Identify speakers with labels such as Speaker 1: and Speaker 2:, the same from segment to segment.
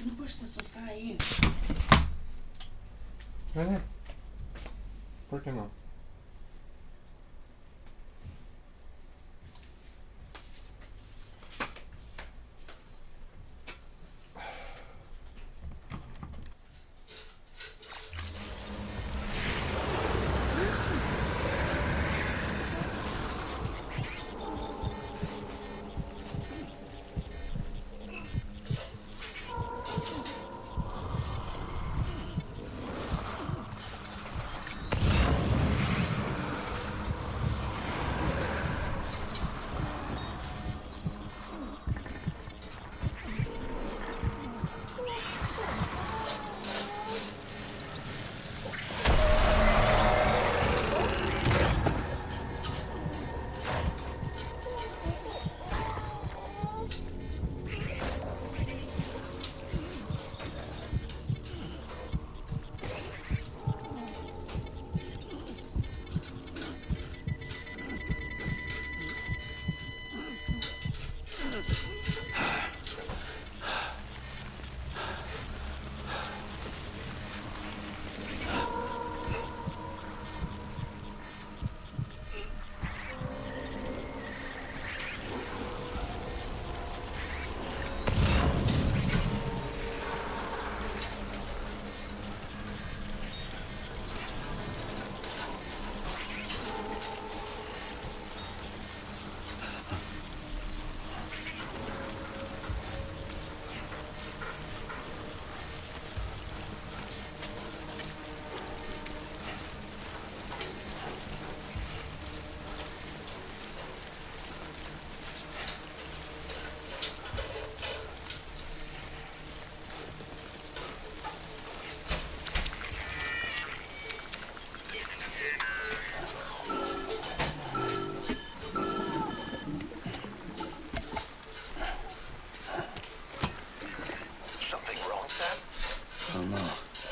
Speaker 1: que não pôs esse sofá aí?
Speaker 2: Por que não?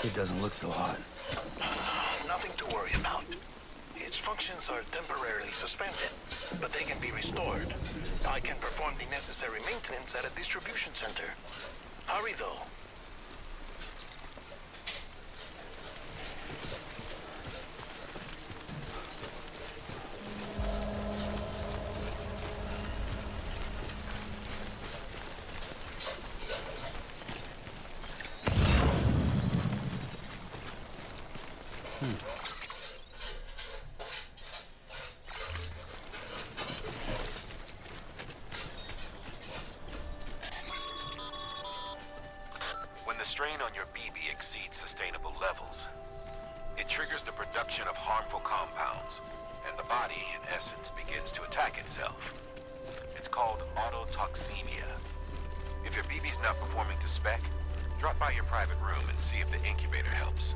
Speaker 3: It doesn't look so hot.
Speaker 4: Nothing to worry about. Its functions are temporarily suspended, but they can be restored. I can perform the necessary maintenance at a distribution center. Hurry, though.
Speaker 5: When the strain on your BB exceeds sustainable levels, it triggers the production of harmful compounds, and the body, in essence, begins to attack itself. It's called autotoxemia. If your BB's not performing to spec, drop by your private room and see if the incubator helps.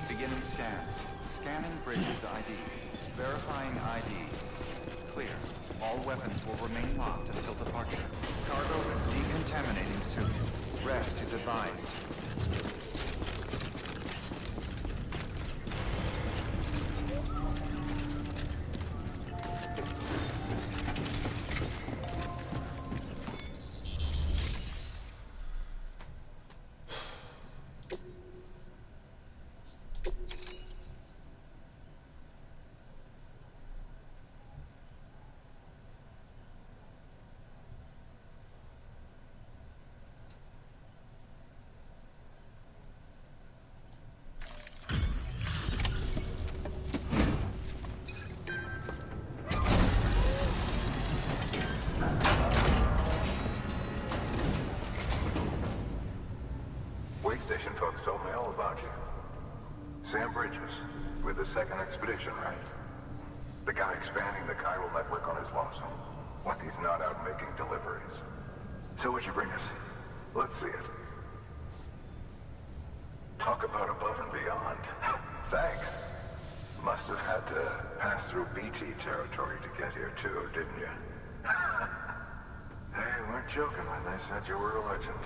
Speaker 6: Beginning scan. Scanning bridges ID. Verifying ID. Clear. All weapons will remain locked until departure. Cargo decontaminating soon. Rest is advised.
Speaker 7: Station folks told me all about you. Sam Bridges, with the second expedition, right? The guy expanding the chiral network on his lonesome. When he's not out making deliveries. So what'd you bring us? Let's see it. Talk about above and beyond. Thanks. Must have had to pass through BT territory to get here too, didn't you? They weren't joking when they said you were a legend.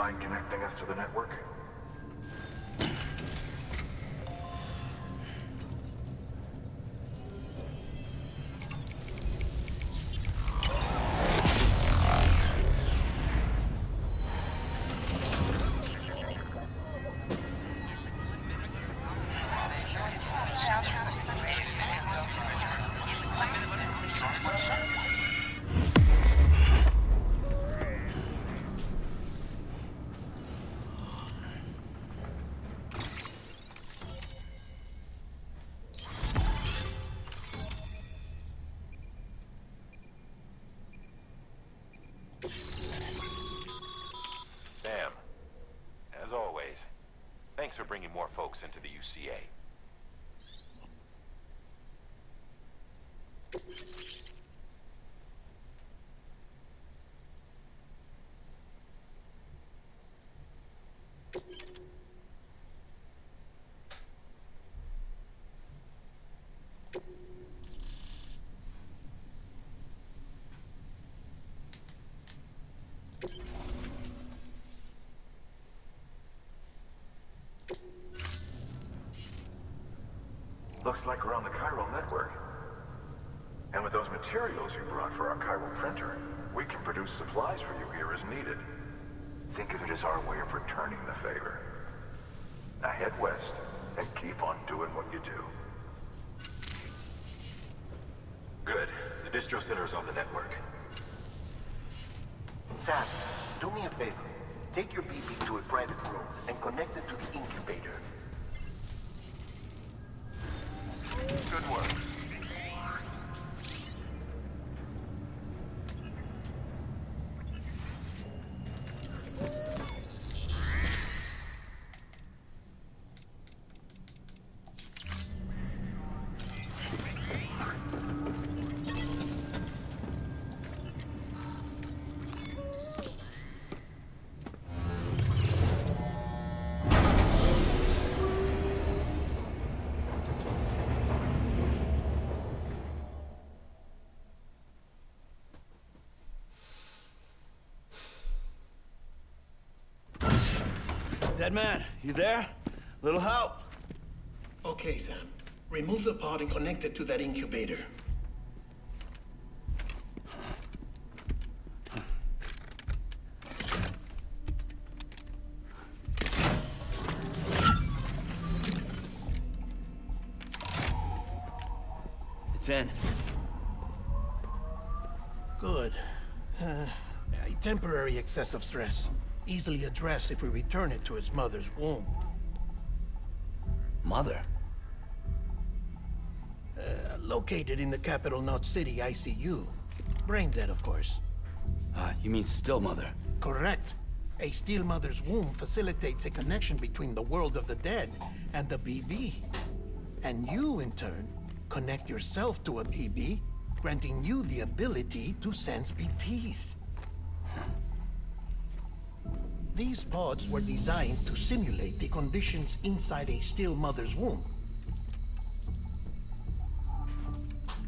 Speaker 7: mind connecting us to the network?
Speaker 5: Sam, as always, thanks for bringing more folks into the UCA.
Speaker 7: Looks like we're on the chiral network. And with those materials you brought for our chiral printer, we can produce supplies for you here as needed. Think of it as our way of returning the favor. Now head west and keep on doing what you do.
Speaker 5: Good. The distro center's on the network.
Speaker 4: Sam, do me a favor. Take your BB to a private room and connect it to the incubator.
Speaker 5: Good work.
Speaker 3: Dead man, you there? Little help?
Speaker 4: Okay, Sam. Remove the pod and connect it to that incubator.
Speaker 3: It's in.
Speaker 4: Good. A temporary excessive stress. Easily addressed if we return it to its mother's womb.
Speaker 3: Mother?
Speaker 4: Located in the capital Knot City ICU. Brain dead, of course.
Speaker 3: You mean still mother?
Speaker 4: Correct. A steel mother's womb facilitates a connection between the world of the dead and the BB. And you, in turn, connect yourself to a BB, granting you the ability to sense BTs. These pods were designed to simulate the conditions inside a still mother's womb.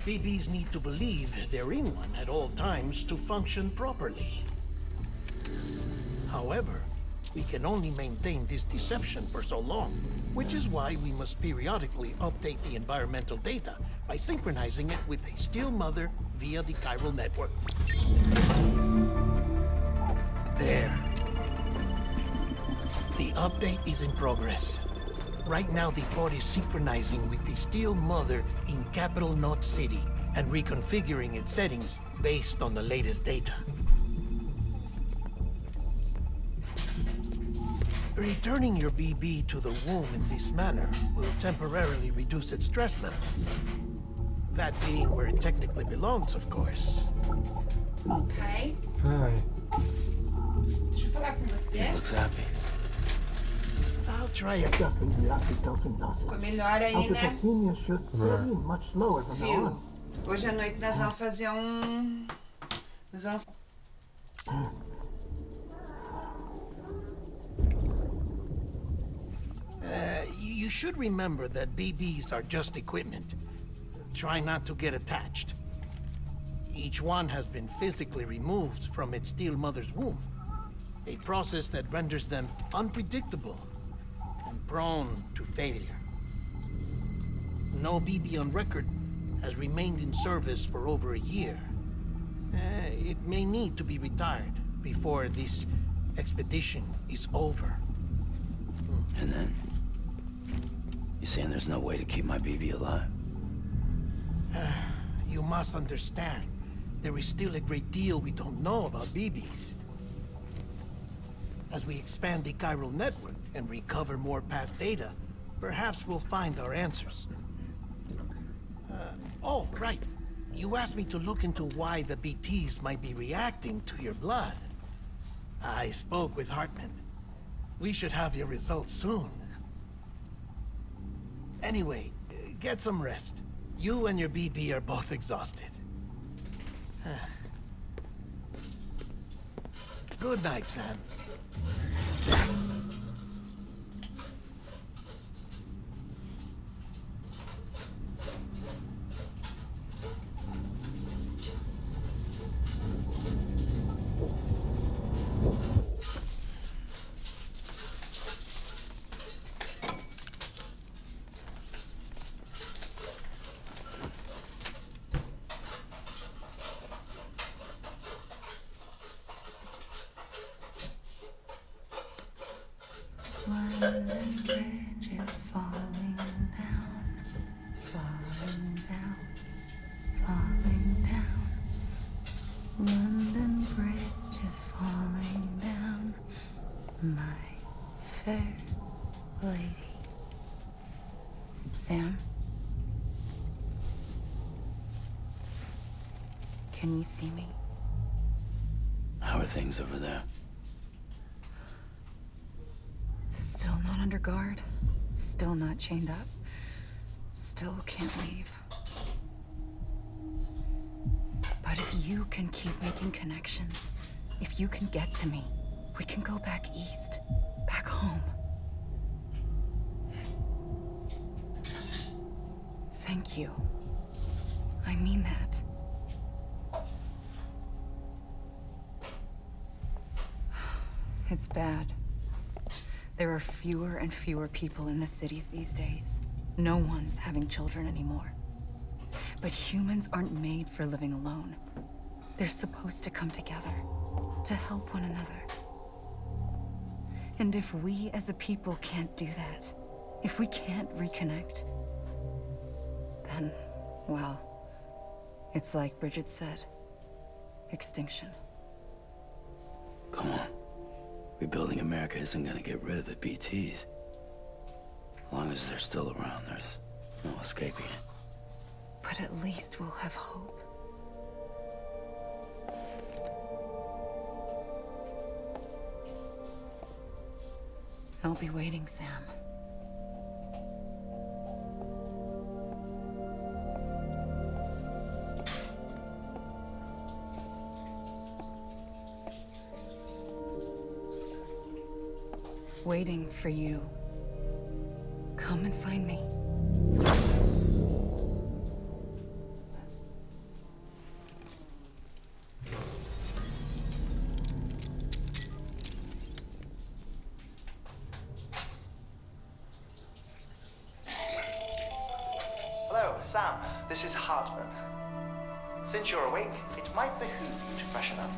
Speaker 4: BBs need to believe they're in one at all times to function properly. However, we can only maintain this deception for so long, which is why we must periodically update the environmental data by synchronizing it with a still mother via the chiral network. There. The update is in progress. Right now, the pod is synchronizing with the Steel Mother in Capital Knot City and reconfiguring its settings based on the latest data. Returning your BB to the womb in this manner will temporarily reduce its stress levels. That being where it technically belongs, of course.
Speaker 1: Ok. Deixa eu falar com você.
Speaker 3: He looks happy.
Speaker 4: I'll try adjusting the oxytocin dosage.
Speaker 1: Ficou melhor aí, né?
Speaker 4: Alpha-toxemia should set in much slower from now
Speaker 1: Viu?
Speaker 4: on.
Speaker 1: Hoje à noite nós vamos fazer um... Nós vamos...
Speaker 4: You should remember that BBs are just equipment. Try not to get attached. Each one has been physically removed from its steel mother's womb.
Speaker 2: A process that renders them unpredictable and prone to failure. No BB on record has remained in service for over a year. It may need to be retired before this expedition is over.
Speaker 8: And then? You saying there's no way to keep my BB alive?
Speaker 2: You must understand, there is still a great deal we don't know about BBs. As we expand the chiral network and recover more past data, perhaps we'll find our answers. Oh, right. You asked me to look into why the BTs might be reacting to your blood. I spoke with Hartman. We should have your results soon. Anyway, get some rest. You and your BB are both exhausted. Good night, Sam.
Speaker 9: London Bridge is falling down, falling down, falling down. London Bridge is falling down, my fair lady. Sam? Can you see me?
Speaker 8: How are things over there?
Speaker 9: Still not under guard. Still not chained up. Still can't leave. But if you can keep making connections, if you can get to me, we can go back east. Back home. Thank you. I mean that. It's bad. There are fewer and fewer people in the cities these days. No one's having children anymore. But humans aren't made for living alone. They're supposed to come together, to help one another. And if we as a people can't do that, if we can't reconnect, then, well, it's like Bridget said, extinction.
Speaker 8: Come on. Rebuilding America isn't gonna get rid of the BTs. As long as they're still around, there's no escaping it.
Speaker 9: But at least we'll have hope. I'll be waiting, Sam. Waiting for you. Come and find me.
Speaker 10: Hello, Sam. This is Hartman. Since you're awake, it might behoove you to freshen up.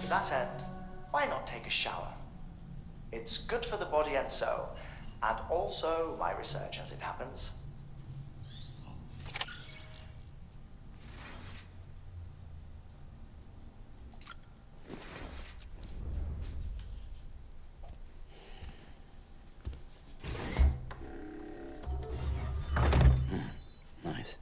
Speaker 10: To that end, why not take a shower? It's good for the body and soul, and also my research as it happens.
Speaker 8: Nice.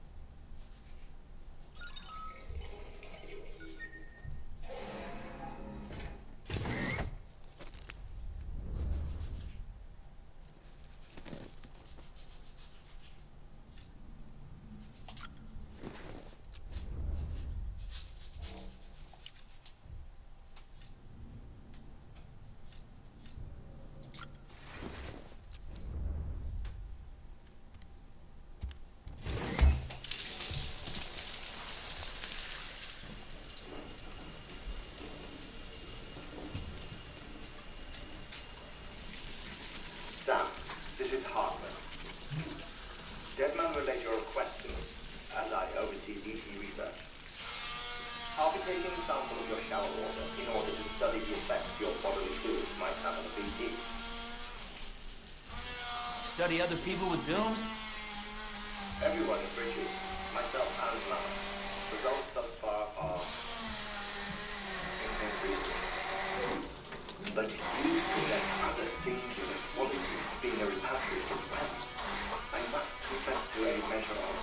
Speaker 11: shower water in order to study the effects your bodily fluids might have on a BT.
Speaker 3: Study other people with dooms?
Speaker 11: Everyone in Bridges, myself and Mal, results thus far are inconclusive. But you present other singular qualities being a repatriated friend. I must confess to a measure of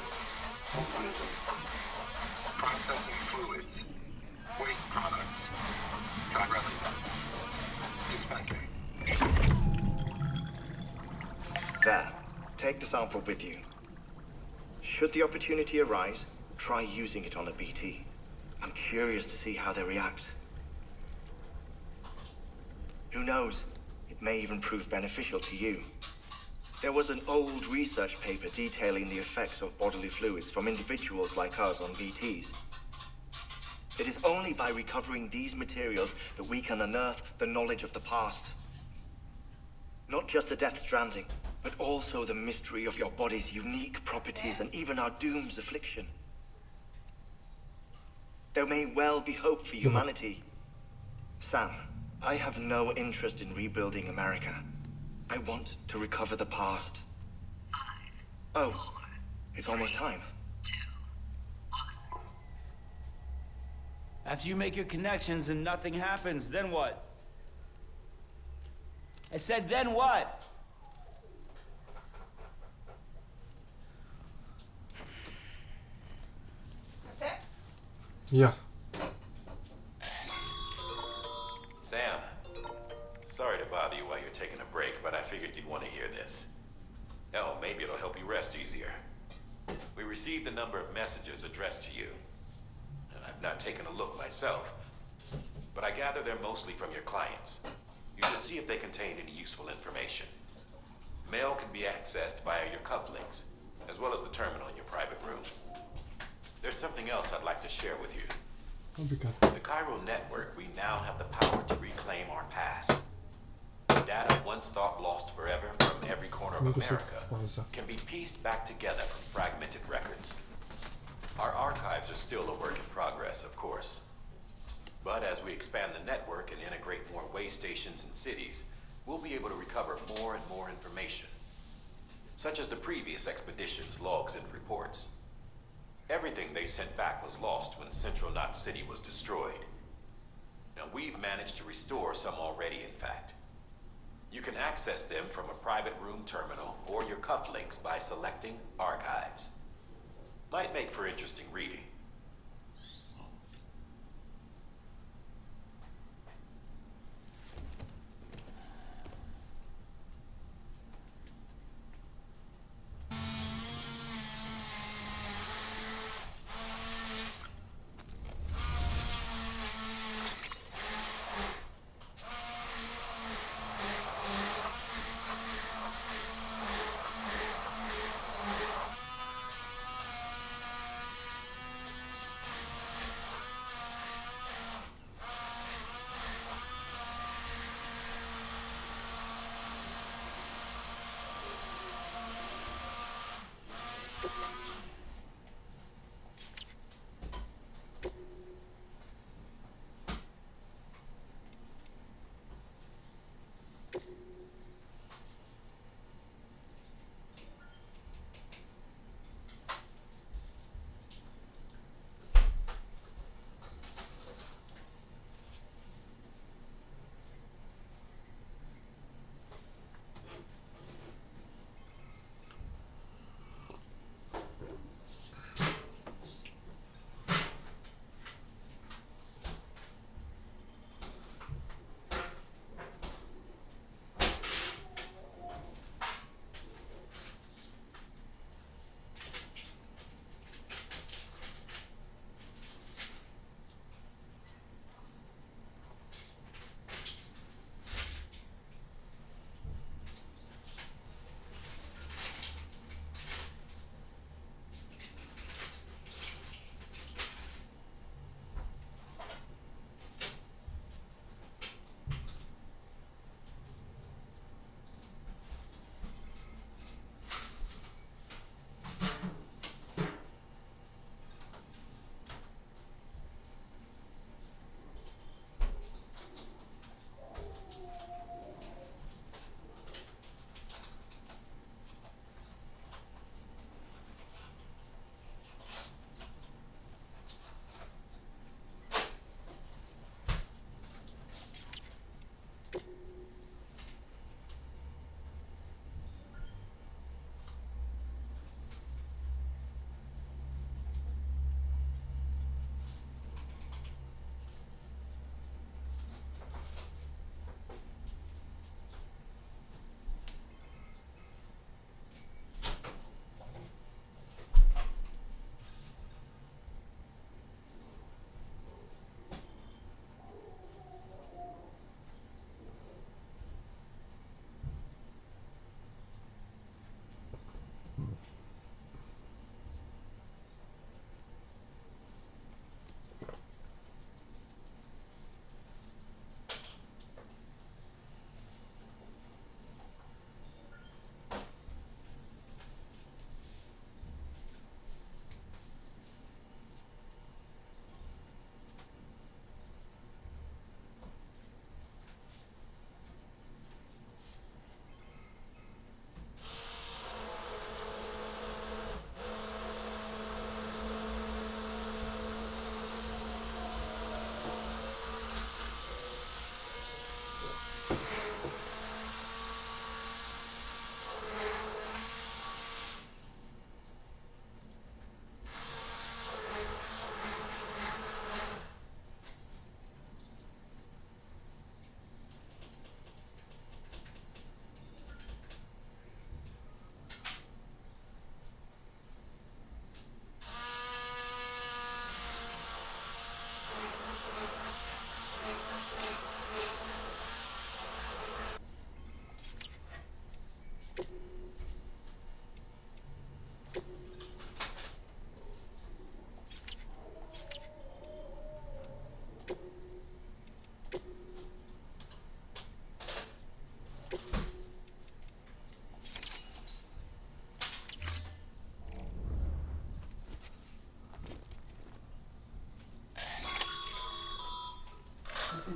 Speaker 11: optimism.
Speaker 7: Processing fluids. Waste products. Chirurgical. Dispensing.
Speaker 11: There. Take the sample with you. Should the opportunity arise, try using it on a BT. I'm curious to see how they react. Who knows? It may even prove beneficial to you. There was an old research paper detailing the effects of bodily fluids from individuals like us on BTs. It is only by recovering these materials that we can unearth the knowledge of the past. Not just the Death Stranding, but also the mystery of your body's unique properties and even our doom's affliction. There may well be hope for humanity. Sam, I have no interest in rebuilding America. I want to recover the past. Oh, it's almost time.
Speaker 3: After you make your connections and nothing happens, then what? I said, then what?
Speaker 12: Yeah.
Speaker 5: Sam, sorry to bother you while you're taking a break, but I figured you'd want to hear this. Hell, maybe it'll help you rest easier. We received a number of messages addressed to you. I've not taken a look myself, but I gather they're mostly from your clients. You should see if they contain any useful information. Mail can be accessed via your cufflinks, as well as the terminal in your private room. There's something else I'd like to share with you. With the chiral network, we now have the power to reclaim our past. Data once thought lost forever from every corner of America can be pieced back together from fragmented records. Our archives are still a work in progress, of course. But as we expand the network and integrate more way stations and cities, we'll be able to recover more and more information, such as the previous expedition's logs and reports. Everything they sent back was lost when Central Knot City was destroyed. Now, we've managed to restore some already, in fact. You can access them from a private room terminal or your cufflinks by selecting Archives. Might make for interesting reading.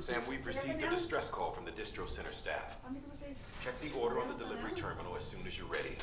Speaker 5: Sam, we've received a distress call from the distro center staff. Check the order on the delivery terminal as soon as you're ready.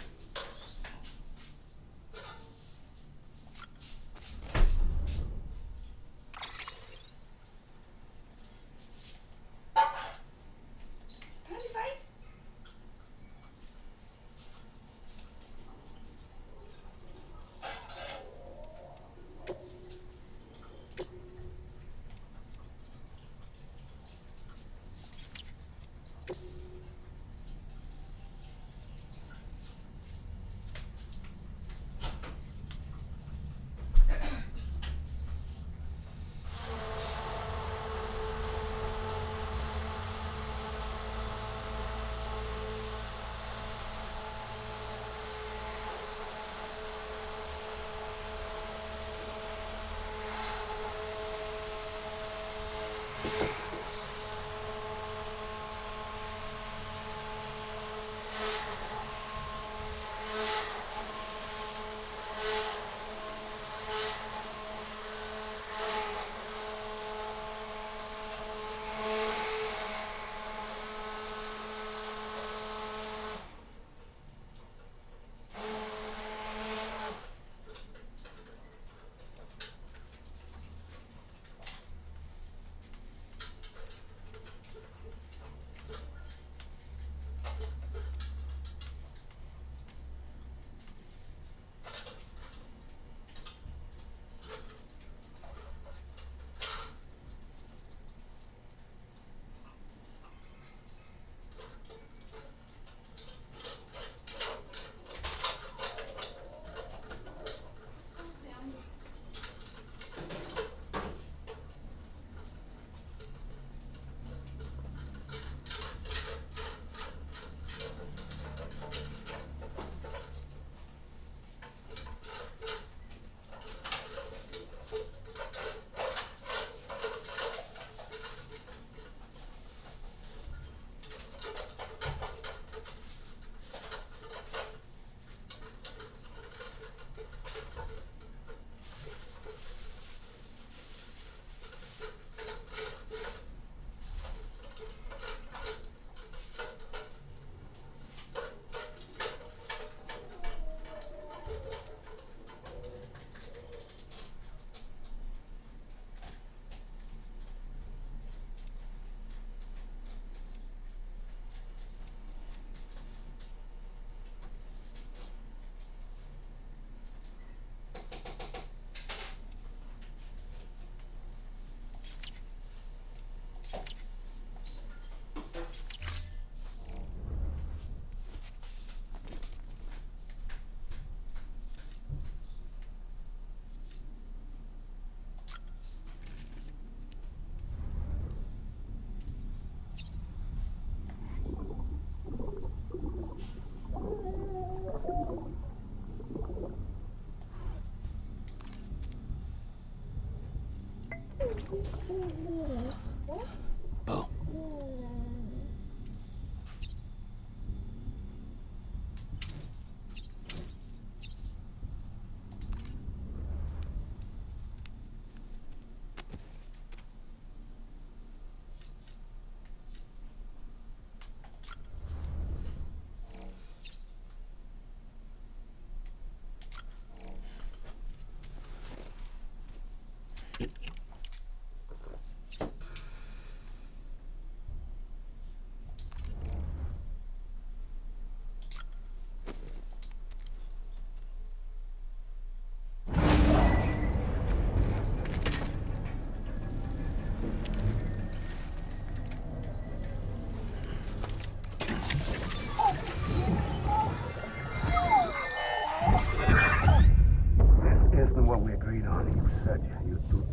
Speaker 8: Bo.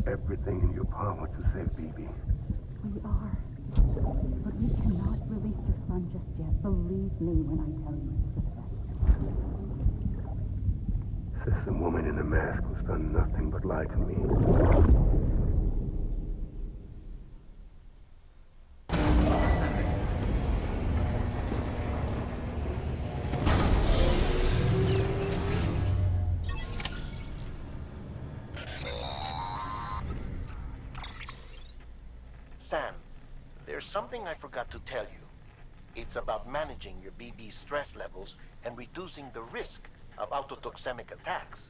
Speaker 7: Everything in your power to save BB.
Speaker 12: We are. But we cannot release your son just yet. Believe me when I tell you it's the best.
Speaker 7: System woman in the mask who's done nothing but lie to me.
Speaker 10: Sam,
Speaker 2: There's something I forgot to tell you. It's about managing your BB stress levels and reducing the risk of autotoxemic attacks.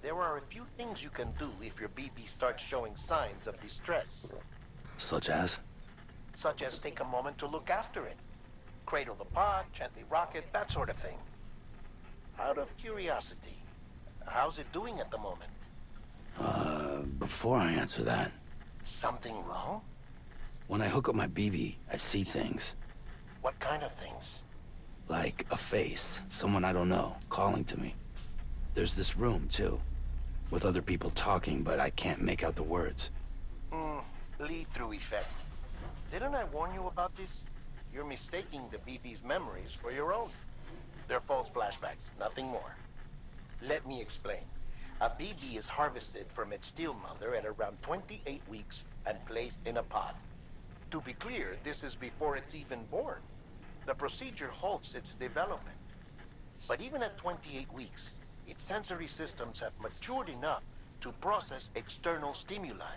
Speaker 2: There are a few things you can do if your BB starts showing signs of distress.
Speaker 8: Such as?
Speaker 2: Such as take a moment to look after it. Cradle the pod, gently rock it, that sort of thing. Out of curiosity, how's it doing at the moment?
Speaker 8: Before I answer that...
Speaker 2: Something wrong?
Speaker 8: When I hook up my BB, I see things.
Speaker 2: What kind of things?
Speaker 8: Like a face, someone I don't know, calling to me. There's this room, too, with other people talking, but I can't make out the words.
Speaker 2: Lead-through effect. Didn't I warn you about this? You're mistaking the BB's memories for your own. They're false flashbacks, nothing more. Let me explain. A BB is harvested from its steel mother at around 28 weeks and placed in a pod. To be clear, this is before it's even born. The procedure halts its development. But even at 28 weeks, its sensory systems have matured enough to process external stimuli.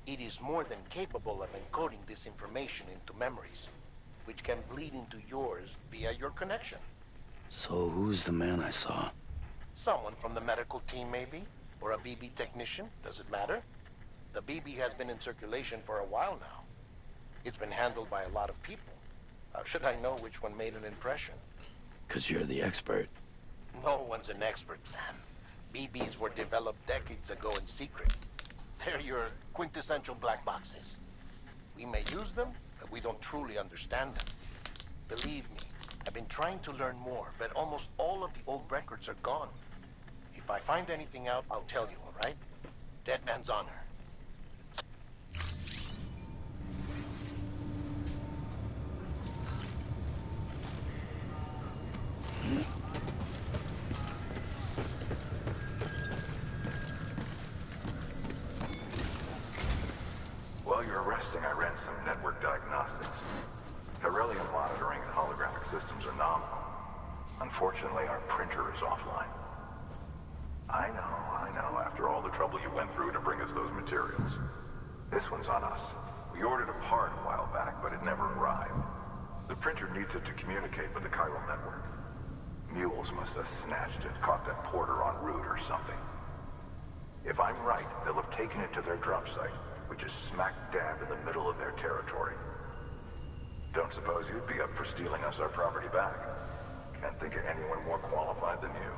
Speaker 2: It is more than capable of encoding this information into memories, which can bleed into yours via your connection.
Speaker 8: So who's the man I saw?
Speaker 2: Someone from the medical team, maybe? Or a BB technician? Does it matter? The BB has been in circulation for a while now. It's been handled by a lot of people. How should I know which one made an impression?
Speaker 8: 'Cause you're the expert.
Speaker 2: No one's an expert, Sam. BBs were developed decades ago in secret. They're your quintessential black boxes. We may use them, but we don't truly understand them. Believe me, I've been trying to learn more, but almost all of the old records are gone. If I find anything out, I'll tell you, all right? Dead man's honor.
Speaker 7: While you're resting, I ran some network diagnostics. Beryllium monitoring and holographic systems are nominal. Unfortunately, our printer is offline. I know. After all the trouble you went through to bring us those materials. This one's on us. We ordered a part a while back, but it never arrived. The printer needs it to communicate with the chiral network. Mules must have snatched it, caught that porter en route or something. If I'm right, they'll have taken it to their drop site, which is smack dab in the middle of their territory. Don't suppose you'd be up for stealing us our property back? Can't think of anyone more qualified than you.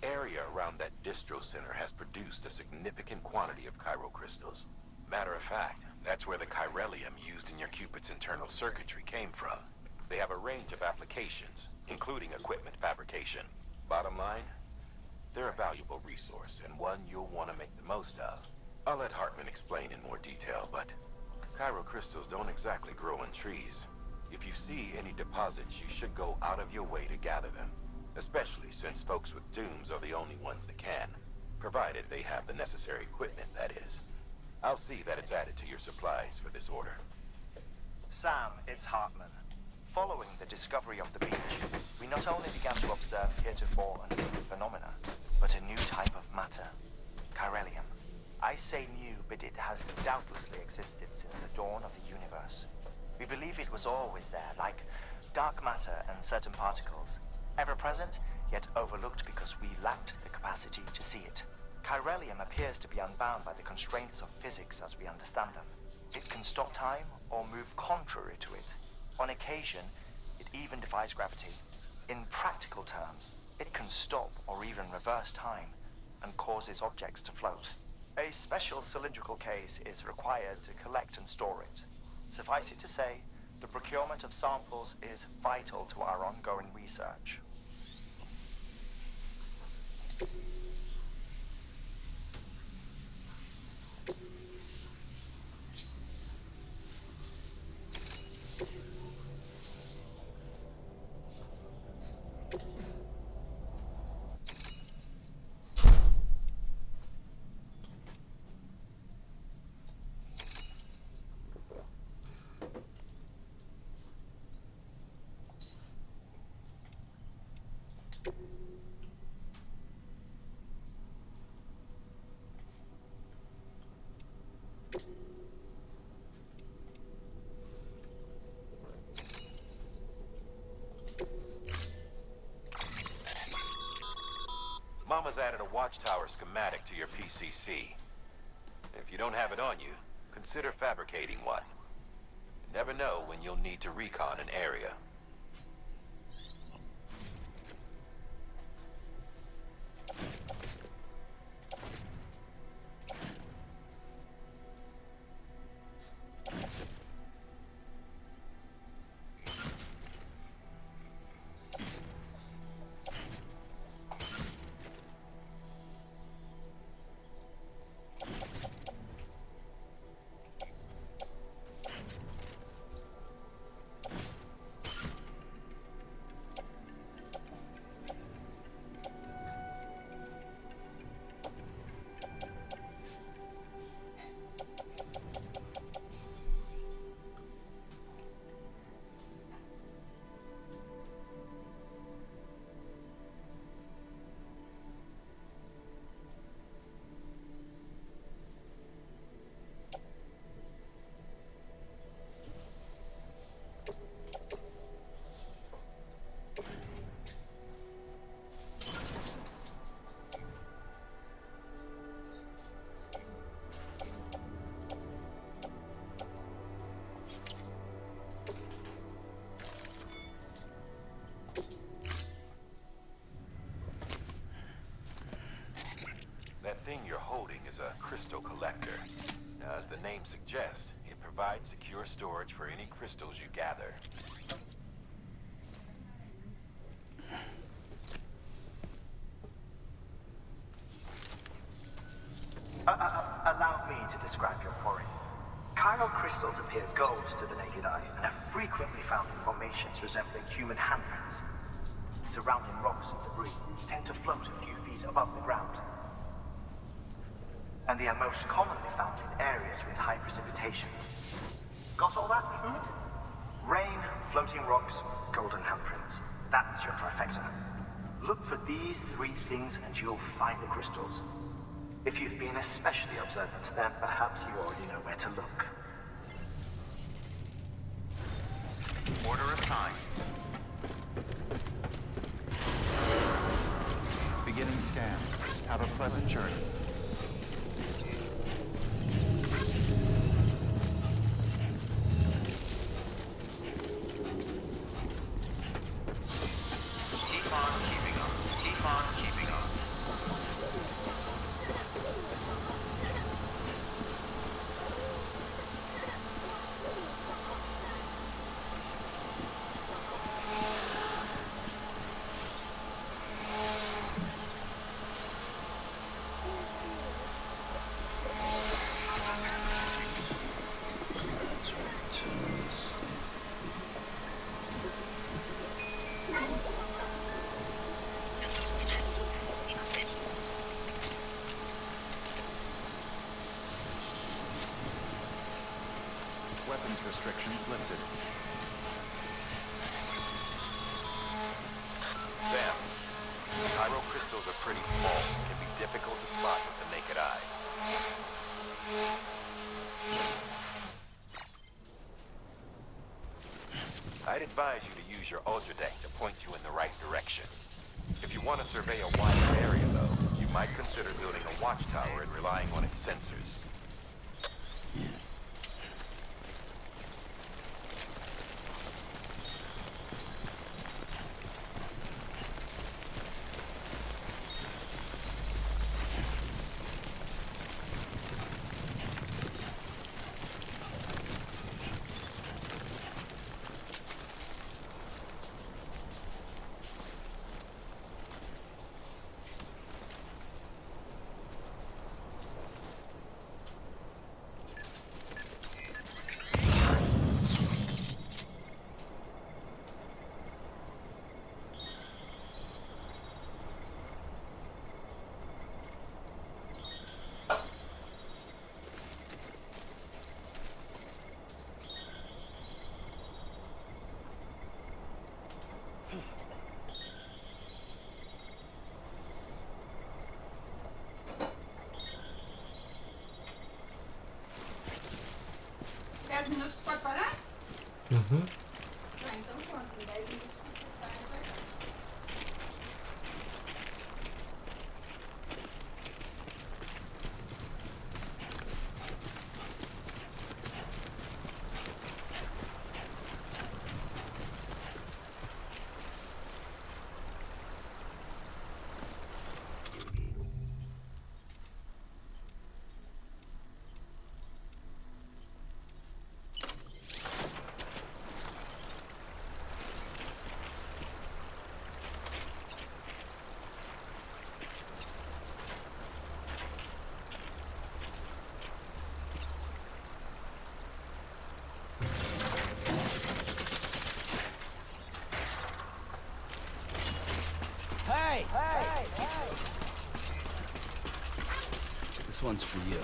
Speaker 5: area around that distro center has produced a significant quantity of chiral crystals. Matter of fact, that's where the chiralium used in your Cupid's internal circuitry came from. They have a range of applications, including equipment fabrication. Bottom line, they're a valuable resource and one you'll want to make the most of. I'll let Hartman explain in more detail, but chiral crystals don't exactly grow on trees. If you see any deposits, you should go out of your way to gather them, especially since folks with dooms are the only ones that can, provided they have the necessary equipment, that is. I'll see that it's added to your supplies for this order.
Speaker 10: Sam, it's Hartman. Following the discovery of the beach, we not only began to observe heretofore unseen phenomena, but a new type of matter, chiralium. I say new, but it has doubtlessly existed since the dawn of the universe. We believe it was always there, like dark matter and certain particles, ever present, yet overlooked because we lacked the capacity to see it. Chiralium appears to be unbound by the constraints of physics as we understand them. It can stop time or move contrary to it. On occasion, it even defies gravity. In practical terms, it can stop or even reverse time and causes objects to float. A special cylindrical case is required to collect and store it. Suffice it to say, the procurement of samples is vital to our ongoing research.
Speaker 5: Mama's added a watchtower schematic to your PCC. If you don't have it on you, consider fabricating one. You never know when you'll need to recon an area. That thing you're holding is a crystal collector. Now, as the name suggests, it provides secure storage for any crystals you gather.
Speaker 10: Allow me to describe your quarry. Chiral crystals appear gold to the naked eye and are frequently found in formations resembling human handprints. Surrounding rocks and debris tend to float a few feet above the ground. And they are most commonly found in areas with high precipitation. Got all that? Rain, floating rocks, golden handprints. That's your trifecta. Look for these three things and you'll find the crystals. If you've been especially observant, then perhaps you already know where to look.
Speaker 6: Order assigned. Beginning scan. Have a pleasant journey.
Speaker 10: Keep on keeping on. Keep on keeping on.
Speaker 6: restrictions lifted.
Speaker 5: Sam, Pyro crystals are pretty small and can be difficult to spot with the naked eye. I'd advise you to use your Ultra Deck to point you in the right direction. If you want to survey a wider area, though, you might consider building a watchtower and relying on its sensors.
Speaker 1: Minutos pode parar?
Speaker 13: Uhum.
Speaker 1: Ah, então pronto, em 10 minutos você sai e vai.
Speaker 3: Hey! Hey! Hey!
Speaker 8: This one's for you.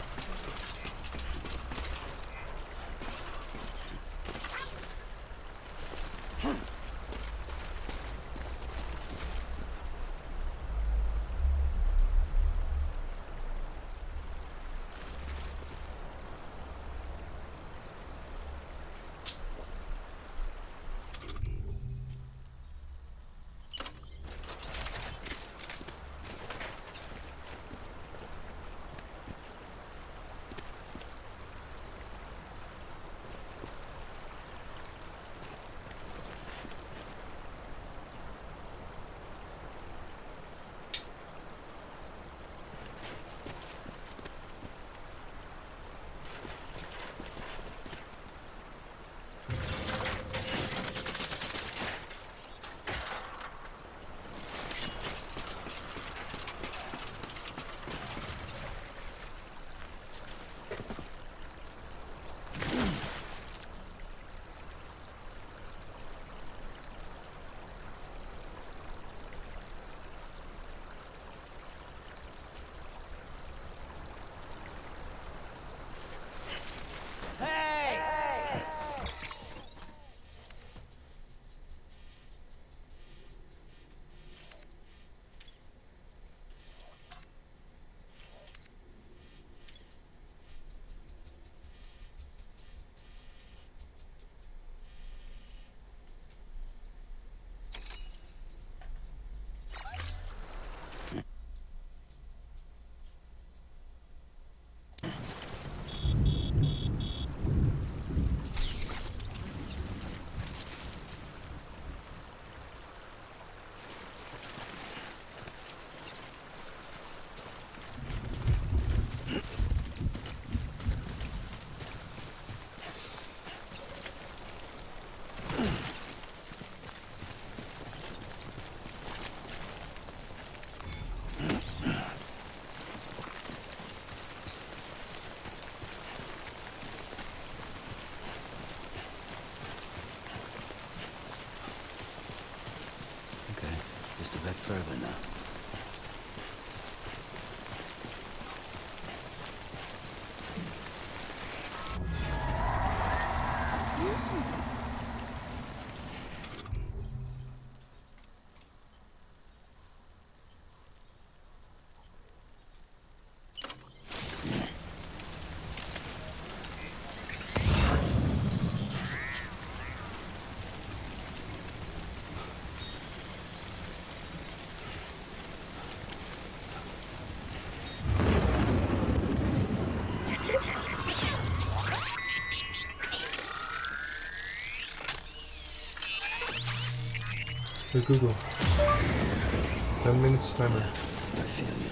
Speaker 13: Hey Google. 10 minutes timer.
Speaker 8: I feel you.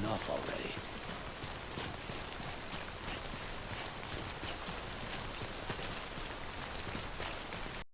Speaker 8: Enough already.